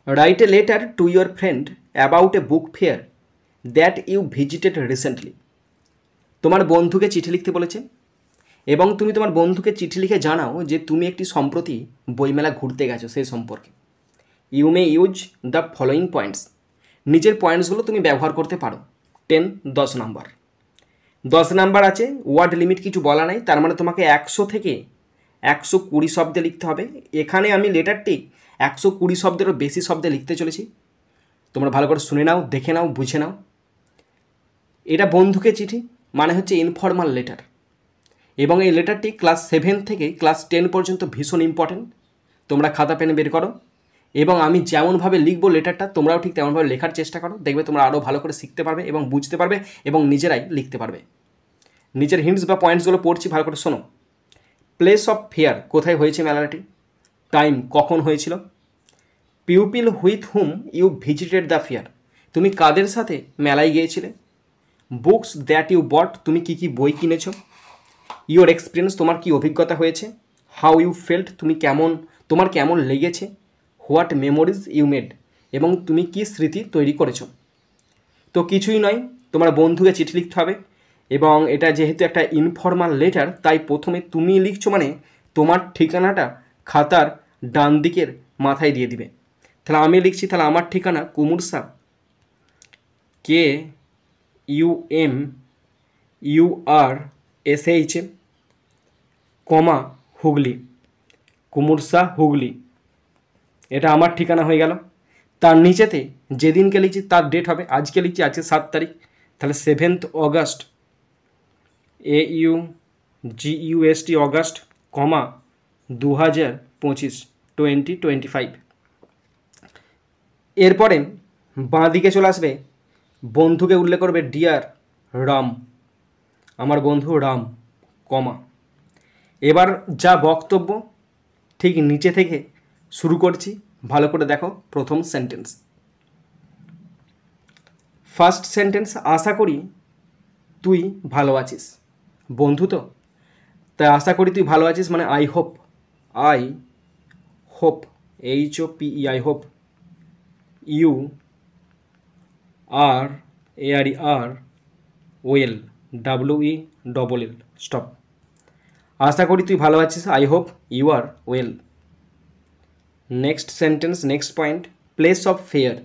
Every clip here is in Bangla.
Right a letter to your friend about a book fair that you visited recently. তোমার বন্ধুকে চিঠি লিখতে বলেছে এবং তুমি তোমার বন্ধুকে চিঠি লিখে জানাও যে তুমি একটি সম্প্রতি বইমেলা ঘুরতে গেছো সেই সম্পর্কে। You may use the following points. নিচের পয়েন্টসগুলো তুমি ব্যবহার করতে পারো। 10 নাম্বার। 10 নাম্বার আছে, ওয়ার্ড লিমিট কিছু বলা নাই, তার মানে তোমাকে 100 থেকে 120 শব্দে লিখতে হবে। এখানে আমি লেটারটি 120 শব্দেরও বেশি শব্দে লিখতে চলেছি, তোমরা ভালো করে শুনে নাও, দেখে নাও, বুঝে নাও। এটা বন্ধুকে চিঠি মানে হচ্ছে ইনফর্মাল লেটার, এবং এই লেটারটি ক্লাস 7 থেকে ক্লাস 10 পর্যন্ত ভীষণ ইম্পর্টেন্ট। তোমরা খাতা পেন বের করো এবং আমি যেমনভাবে লিখবো লেটারটা তোমরাও ঠিক তেমনভাবে লেখার চেষ্টা করো, দেখবে তোমরা আরও ভালো করে শিখতে পারবে এবং বুঝতে পারবে এবং নিজেরাই লিখতে পারবে। নিচের হিন্টস বা পয়েন্টসগুলো পড়ছি, ভালো করে শোনো। প্লেস অফ ফেয়ার, কোথায় হয়েছে মেলাটি। টাইম, কখন হয়েছিল। Pupil with whom you visited the fair, তুমি কাদের সাথে মেলায় গিয়েছিলে। বুকস দ্যাট ইউ বট, তুমি কী কী বই কিনেছো। ইউর এক্সপিরিয়েন্স, তোমার কী অভিজ্ঞতা হয়েছে। হাউ ইউ ফেল্ট, তোমার কেমন লেগেছে। হোয়াট মেমোরিজ ইউ মেড, এবং তুমি কী স্মৃতি তৈরি করেছো। তো কিছুই নয়, তোমার বন্ধুকে চিঠি লিখতে হবে এবং এটা যেহেতু একটা ইনফর্মাল লেটার তাই প্রথমে তুমি লিখছো মানে তোমার ঠিকানাটা খাতার ডান দিকের মাথায় দিয়ে দিবে। তাহলে আমি লিখছি, তাহলে আমার ঠিকানা কুমুরসা, KUMURSH, কমা হুগলি, কুমুরসা হুগলি, এটা আমার ঠিকানা হয়ে গেল। তার নিচেতে যেদিনকে লিখছি তার ডেট হবে, আজকে লিখছি আজকে 7 তারিখ, তাহলে 7 অগাস্ট, AUGUST অগাস্ট, কমা 2025, 2025। এরপরে বাঁ দিকে চলে আসবে, বন্ধুকে উল্লেখ করবে ডিয়ার রাম, আমার বন্ধু রাম, কমা। এবার যা বক্তব্য ঠিক নিচে থেকে শুরু করছি, ভালো করে দেখো। প্রথম সেন্টেন্স, ফার্স্ট সেন্টেন্স, আশা করি তুই ভালো আছিস। বন্ধু তো, তাই আশা করি তুই ভালো আছিস মানে I hope, HOPE, I hope. You are well, WELL, stop. আশা করি তুই ভালো আছিস, I hope you are well. Next sentence, next point, place of fair,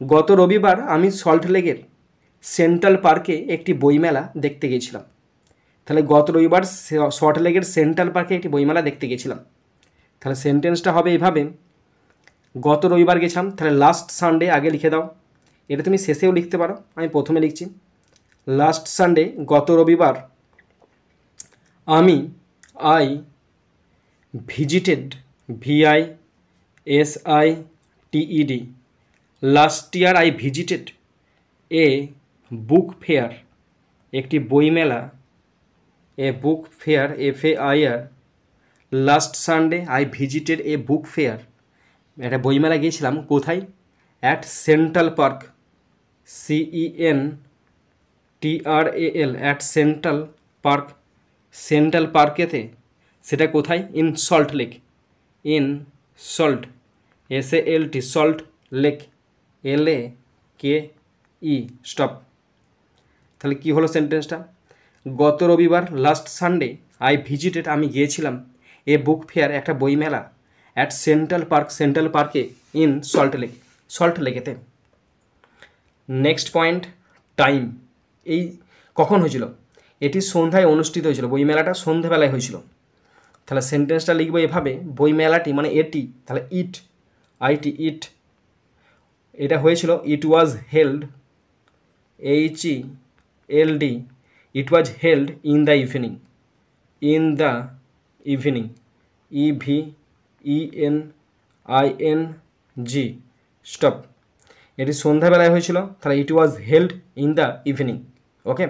গত রবিবার আমি সল্ট লেকের সেন্ট্রাল পার্কে একটি বইমেলা দেখতে গিয়েছিলাম। তাহলে গত রবিবার সল্ট লেকের সেন্ট্রাল পার্কে একটি বইমেলা দেখতে গেছিলাম। তাহলে সেন্টেন্সটা হবে এইভাবে, গত রবিবার গেছিলাম, তাহলে লাস্ট সানডে আগে লিখে দাও। এটা তুমি শেষেও লিখতে পারো, আমি প্রথমে লিখছি। লাস্ট সানডে, গত রবিবার, I visited, VISITED, last year I visited a book fair, একটি বইমেলা, a book fair, FAIR। Last Sunday I visited a book fair, একটা বইমেলা গিয়েছিলাম, কোথায়। At Central Park, CENTRAL, at Central Park, Central পার্কেতে, সেটা কোথায়। In Salt Lake, in Salt, SALT, Salt Lake, LAKE, stop. তাহলে কী হলো সেন্টেন্সটা, গত রবিবার লাস্ট সানডে আই ভিজিটেড, আমি গিয়েছিলাম, এ বুক ফেয়ার, একটা বইমেলা, অ্যাট সেন্ট্রাল পার্ক, সেন্ট্রাল পার্কে, ইন সল্ট লেক, সল্ট লেকেতে। নেক্সট পয়েন্ট, টাইম, এই কখন হয়েছিল, এটি সন্ধ্যায় অনুষ্ঠিত হয়েছিল, বইমেলাটা সন্ধ্যাবেলায় হয়েছিল। তাহলে সেন্টেন্সটা লিখবো এভাবে, বইমেলাটি মানে এটি, তাহলে ইট, এটা হয়েছিল, it was held, HELD, it was held in the evening, EVENING, stop. এটি সন্ধ্যাবেলায় হয়েছিল, তাহলে it was held in the evening. Okay,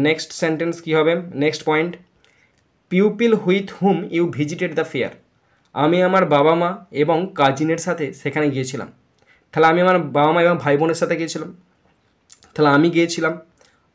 next sentence কী হবে, next point, pupil with whom you visited the fair, আমি আমার বাবা মা এবং কাজিনের সাথে সেখানে গিয়েছিলাম। তাহলে আমি আমার বাবা মা এবং ভাই বোনের সাথে গিয়েছিলাম, তাহলে আমি গিয়েছিলাম,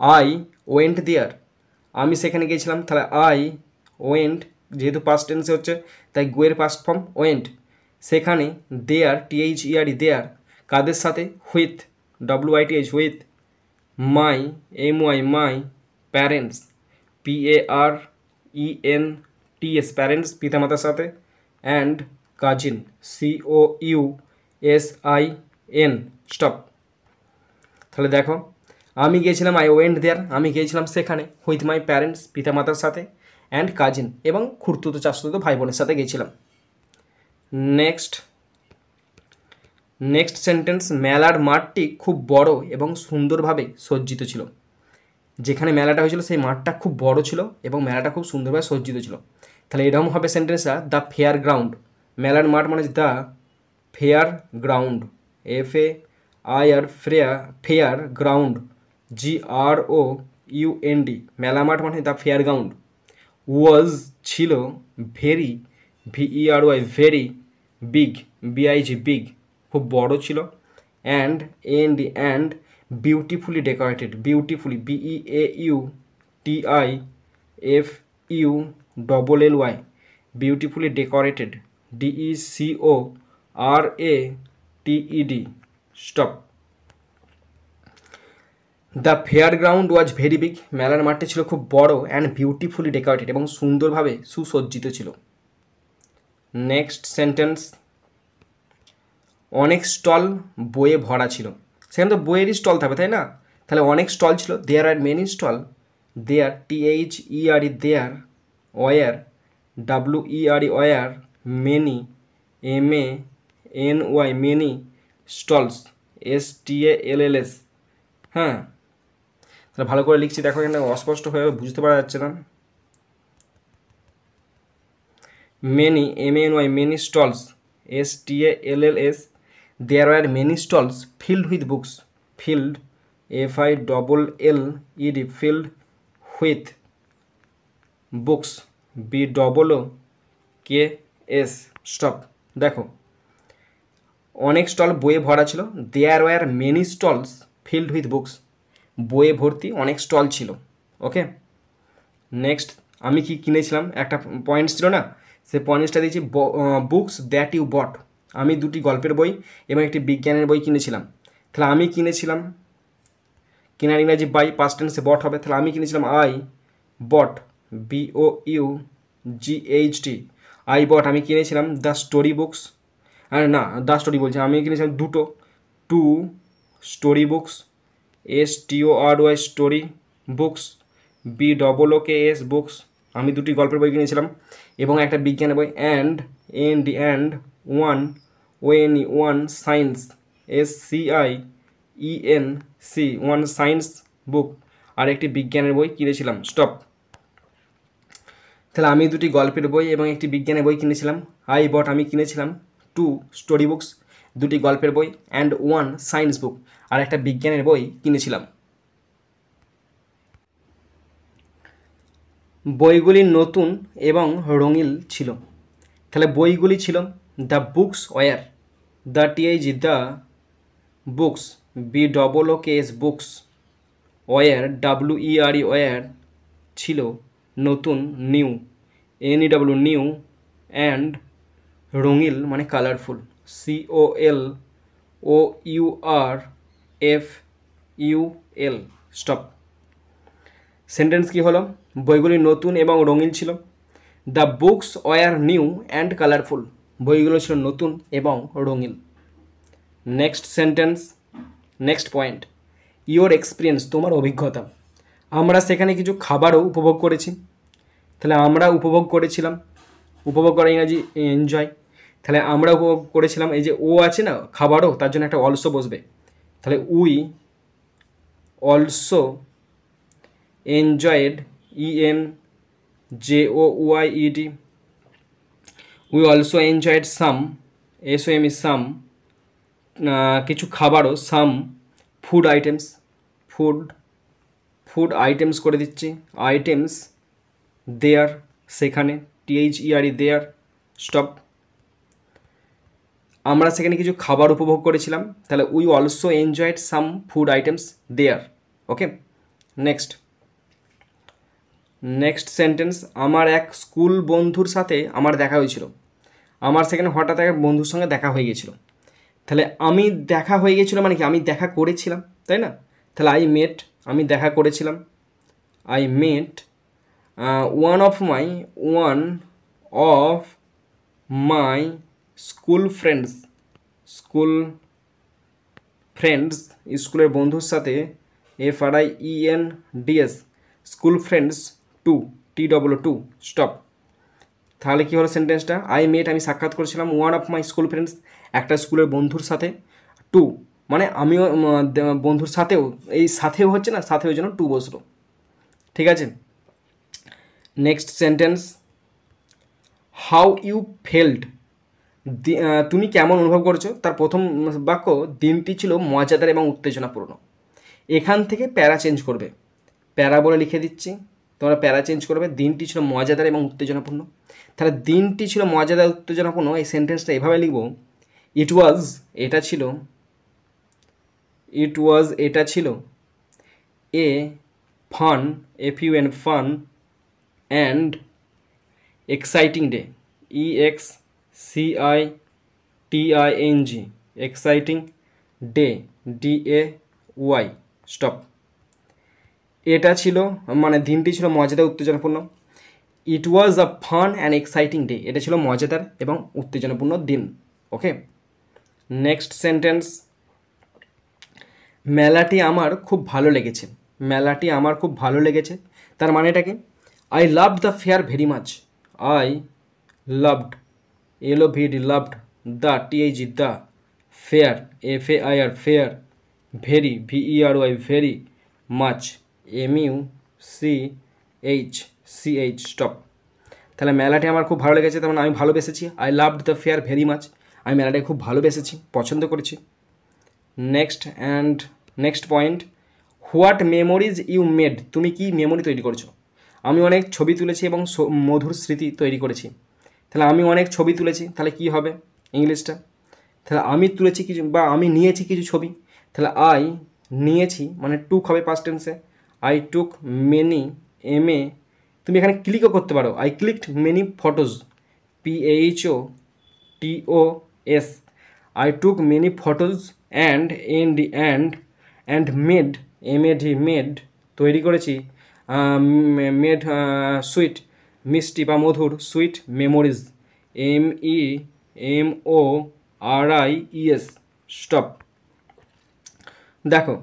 আই ওয়েন্ট দেয়ার, আমি সেখানে গিয়েছিলাম, তাহলে আই ওয়েন্ট, যেহেতু পাস্ট টেন্সে হচ্ছে তাই গোয়ের পাস্ট ফর্ম ওয়েন্ট, সেখানে দেয়ার THERE দেয়ার কাদের সাথে with WITH with my MY my parents PARENTS parents পিতামাতার সাথে অ্যান্ড কাজিন COUSIN স্টপ। তাহলে দেখো আমি গিয়েছিলাম আই ওয়েন্ট দেয়ার আমি গিয়েছিলাম সেখানে হুইথ মাই প্যারেন্টস পিতামাতার সাথে অ্যান্ড কাজিন এবং খুড়তুতো চাচতুতো ভাই বোনের সাথে গিয়েছিলাম। নেক্সট সেন্টেন্স মেলার মাঠটি খুব বড় এবং সুন্দরভাবে সজ্জিত ছিল। যেখানে মেলাটা হয়েছিল সেই মাঠটা খুব বড় ছিল এবং মেলাটা খুব সুন্দরভাবে সজ্জিত ছিল। তাহলে এরকম হবে সেন্টেন্সটা দ্য ফেয়ার গ্রাউন্ড। মেলার মাঠ মানে the fair ground FAIR fair ground GROUND মেলা মাঠ মানে দ্য ফেয়ার গ্রাউন্ড। ওয়াজ ছিল very VERY very big BIG big খুব বড় ছিল and and beautifully decorated beautifully BEAUTIFULLY beautifully decorated DECORATED stop. The fair ground was very big মেলার মাঠটি ছিল খুব বড় অ্যান্ড বিউটিফুলি ডেকোরেটেড এবং সুন্দরভাবে সুসজ্জিত ছিল। নেক্সট সেন্টেন্স অনেক স্টল বইয়ে ভরা ছিল। সেখানে তো বইয়েরই স্টল থাকবে তাই না? তাহলে অনেক স্টল ছিল there are many stall there THERE there were WERE were many MANY many stalls STALLS। হ্যাঁ তাহলে ভালো করে লিখছি দেখো এখানে অস্পষ্ট হয়ে বুঝতে পারা যাচ্ছে না। Many MANY many stalls STALLS there were many stalls filled with books filled FILLED filled with books BOOKS stop. দেখো অনেক স্টল বইয়ে ভরা ছিল there were many stalls filled with books বইয়ে ভর্তি অনেক স্টল ছিল। ওকে নেক্সট আমি কি কিনেছিলাম একটা পয়েন্টস ছিল না সেই পয়েন্টসটা দিয়েছি বুকস দ্যাট ইউ বট আমি দুটি গল্পের বই এবং একটি বিজ্ঞানের বই কিনেছিলাম। তাহলে আমি কিনেছিলাম কেনার ইংরাজি বাই পাস্ট টেন্সে বট হবে। তাহলে আমি কিনেছিলাম I bought BOUGHT I bought আমি কিনেছিলাম দ্য স্টোরি বুকস না দ্য স্টোরি বলছি আমি কিনেছিলাম two story books STORY story books BOOKS books আমি দুটি গল্পের বই কিনেছিলাম এবং একটা বিজ্ঞানের বই and one science SCIENC one science book আর একটি বিজ্ঞানের বই কিনেছিলাম স্টপ। তাহলে আমি দুটি গল্পের বই এবং একটি বিজ্ঞানের বই কিনেছিলাম আই বট আমি কিনেছিলাম টু স্টোরি বুকস দুটি গল্পের বই অ্যান্ড ওয়ান সায়েন্স বুক আর একটা বিজ্ঞানের বই কিনেছিলাম। বইগুলি নতুন এবং রঙিন ছিল। তাহলে বইগুলি ছিল the books were the the books BOOKS books were WERE were ছিল নতুন নিউ NEW নিউ অ্যান্ড রঙিন মানে কালারফুল COLOURFUL স্টপ। সেন্টেন্স কি হলো বইগুলি নতুন এবং রঙিন ছিল the books war new and colourful বইগুলো ছিল নতুন এবং রঙিন। Next sentence next point your experience তোমার অভিজ্ঞতা। আমরা সেখানে কিছু খাবারও উপভোগ করেছি। তাহলে আমরা উপভোগ করেছিলাম উপভোগ করা ইংরাজি এনজয়। তাহলে আমরা উপভোগ করেছিলাম এই যে ও আছে না খাবারও তার জন্য একটা অলসো বসবে। তাহলে we also enjoyed ENJOYED we also enjoyed some SOME সাম কিছু খাবারও সাম ফুড আইটেমস ফুড আইটেমস করে দিচ্ছি আইটেমস দেয়ার সেখানে THERE দেয়ার স্টপ। আমরা সেখানে কিছু খাবার উপভোগ করেছিলাম তাহলে we also enjoyed some food items there. Okay next sentence আমার এক স্কুল বন্ধুর সাথে আমার দেখা হয়েছিল। আমার সেখানে হঠাৎ এক বন্ধুর সঙ্গে দেখা হয়ে গেছিলো। তাহলে আমি দেখা হয়ে গেছিলো মানে কি, আমি দেখা করেছিলাম, তাই না? তাহলে আই মেট, আমি দেখা করেছিলাম। I met one of my school friends, স্কুলের বন্ধুর সাথে, FRIENDS, school friends to, stop. তাহলে কী হলো সেন্টেন্সটা? আই মেট, আমি সাক্ষাৎ করেছিলাম, one of my school friends, একটা স্কুলের বন্ধুর সাথে, টু মানে আমিও বন্ধুর সাথেও, এই সাথেও হচ্ছে না, সাথে ওই জন্য টু বসলো, ঠিক আছে। Next sentence, how you felt, তুমি কেমন অনুভব করছো। তার প্রথম বাক্য, দিনটি ছিল মজাদার এবং উত্তেজনাপূর্ণ। এখান থেকে প্যারা চেঞ্জ করবে, প্যারা বলে লিখে দিচ্ছি, তোমরা প্যারা চেঞ্জ করবে, দিনটি ছিল মজাদার এবং উত্তেজনাপূর্ণ। তাহলে দিনটি ছিল মজাদার উত্তেজনাপূর্ণ, এই সেন্টেন্সটা এভাবে লিখব, ইট ওয়াজ, এটা ছিল a fun, FUN and exciting day, EXCITING, exciting day, DAY, stop. এটা ছিল মানে দিনটি ছিল মজাদার উত্তেজনাপূর্ণ। It was a fun and exciting day, এটা ছিল মজাদার এবং উত্তেজনাপূর্ণ দিন। ওকে, নেক্সট সেন্টেন্স, মেলাটি আমার খুব ভালো লেগেছে, মেলাটি আমার খুব ভালো লেগেছে, তার মানেটা কি? I loved the fair very much, I loved, LOVED, loved, the THE, the, fair, FAIR, fair, very, VERY, very, much, MUCHCH, stop. তাহলে মেলাটি আমার খুব ভালো লেগেছে, তার মানে আমি ভালোবেসেছি, I loved the fair very much, আমি মেলাটাকে খুব ভালোবেসেছি, পছন্দ করেছি। Next point, what memories you made, তুমি কি মেমোরি তৈরি করছো। আমি অনেক ছবি তুলেছি এবং মধুর স্মৃতি তৈরি করেছি। তাহলে আমি অনেক ছবি তুলেছি, তাহলে কি হবে ইংলিশটা? তাহলে আমি তুলেছি কিছু বা আমি নিয়েছি কিছু ছবি, তাহলে আই নিয়েছি মানে টুক হবে পাস্ট টেন্সে, আই টুক মেনি, তুমি এখানে ক্লিকও করতে পারো, I clicked many photos, PHOTOS, I took many photos and made, made তৈরি করেছি, মেড সুইট, মিষ্টি বা মধুর, সুইট মেমোরিজ, MEMORIES, স্টপ। দেখো,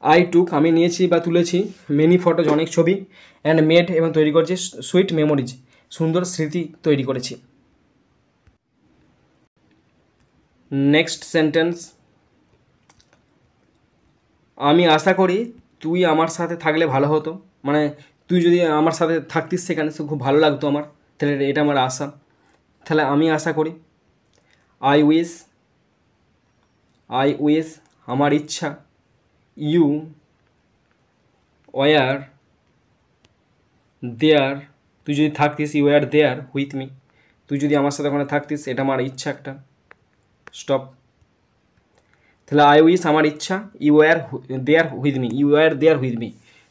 আই টুক আমি নিয়েছি বা তুলেছি, মেনি ফটোজ অনেক ছবি, অ্যান্ড মেড এবং তৈরি করেছি, সুইট মেমোরিজ সুন্দর স্মৃতি তৈরি করেছি। নেক্সট সেন্টেন্স, আমি আশা করি তুই আমার সাথে থাকলে ভালো হতো, মানে তুই যদি আমার সাথে থাকতিস সেখানে খুব ভালো লাগতো আমার, তাহলে এটা আমার আশা। তাহলে আমি আশা করি, আই উইশ, আমার ইচ্ছা, ইউ ওয়ার দেয়ার, তুই যদি থাকতিস, you were there with me, তুই যদি আমার সাথে ওখানে থাকতিস, এটা আমার ইচ্ছা একটা, স্টপ। তাহলে আই উইশ আমার ইচ্ছা, you were there with me,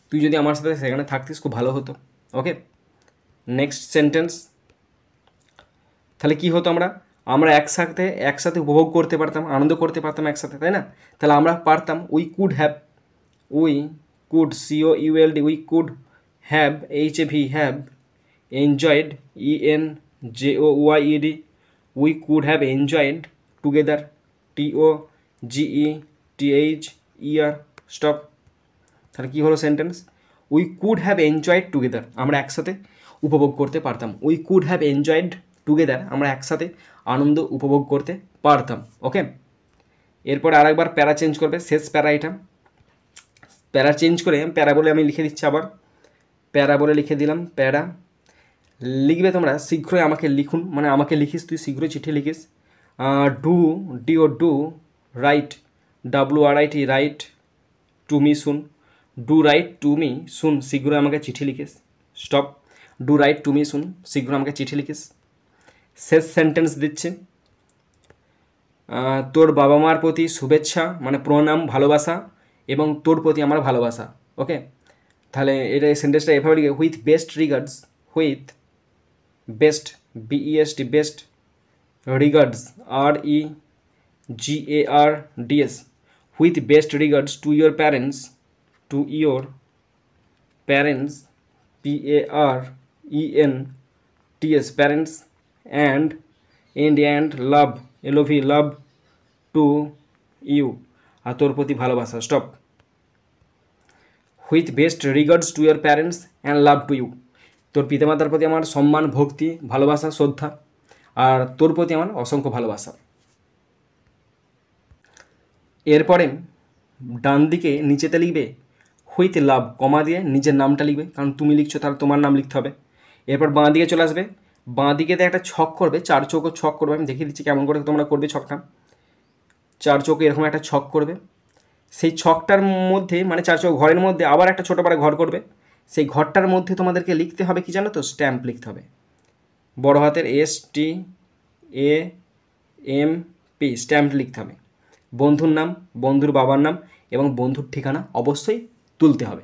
তুই যদি আমার সাথে সেখানে থাকতিস খুব ভালো হতো। ওকে, নেক্সট সেন্টেন্স, তাহলে কি হতো, আমরা একসাথে উপভোগ করতে পারতাম, আনন্দ করতে পারতাম একসাথে, তাই না? তাহলে আমরা পারতাম, we could COULD, we could have, HAV, enjoyed, ENJOYED, we could have enjoyed together, TOGETHER, stop. তাহলে কী হলো sentence, we could have enjoyed together, আমরা একসাথে উপভোগ করতে পারতাম, we could have enjoyed together, আমরা একসাথে আনন্দ উপভোগ করতে পারতাম। ওকে, এরপর আরেকবার প্যারা চেঞ্জ করবে, শেষ প্যারা এটা, প্যারা চেঞ্জ করে প্যারা বলে আমি লিখে দিচ্ছি, আবার প্যারা বলে লিখে দিলাম, প্যারা লিখবে তোমরা, শীঘ্রই আমাকে লিখুন, মানে আমাকে লিখিস, তুই শীঘ্রই চিঠি লিখিস, do write, WRIT, write to me soon, do write to me soon, শীঘ্রই আমাকে চিঠি লিখিস, stop. Do write to me soon, শীঘ্রই আমাকে চিঠি লিখিস। শেষ সেন্টেন্স দিচ্ছি, তোর বাবা মার প্রতি শুভেচ্ছা, মানে প্রণাম, ভালোবাসা, এবং তোর প্রতি আমার ভালোবাসা। ওকে, তাহলে এটা এই সেন্টেন্সটা এভাবে লিখে, with best regards, best, BEST, best regards, REGARDS, with best regards to your parents, PARENTS, parents, and love, love to you, আর তোর প্রতি ভালোবাসা। Stop. With best regards to your parents and love to you, তোর পিতামাতার প্রতি আমার সম্মান, ভক্তি, ভালোবাসা, শ্রদ্ধা, আর তোর প্রতি আমার অসংখ্য ভালোবাসা। এরপরে ডান দিকে নিচেতে লিখবে হুইথ লাভ, কমা দিয়ে নিজের নামটা লিখবে, কারণ তুমি লিখছো তাহলে তোমার নাম লিখতে হবে। এরপর বাঁ দিকে চলে আসবে, বাঁ দিকেতে একটা ছক করবে, 4 চৌকো ছক করবে। আমি দেখিয়ে দিচ্ছি কেমন করে তোমরা করবে ছকটা। 4 চৌকো এরকম একটা ছক করবে, সেই ছকটার মধ্যে মানে 4 চৌকো ঘরের মধ্যে আবার একটা ছোটো পারে ঘর করবে। সেই ঘরটার মধ্যে তোমাদেরকে লিখতে হবে কি জানো তো, স্ট্যাম্প লিখতে হবে, বড় হাতের STAMP, স্ট্যাম্প লিখতে হবে। বন্ধুর নাম, বন্ধুর বাবার নাম এবং বন্ধুর ঠিকানা অবশ্যই তুলতে হবে।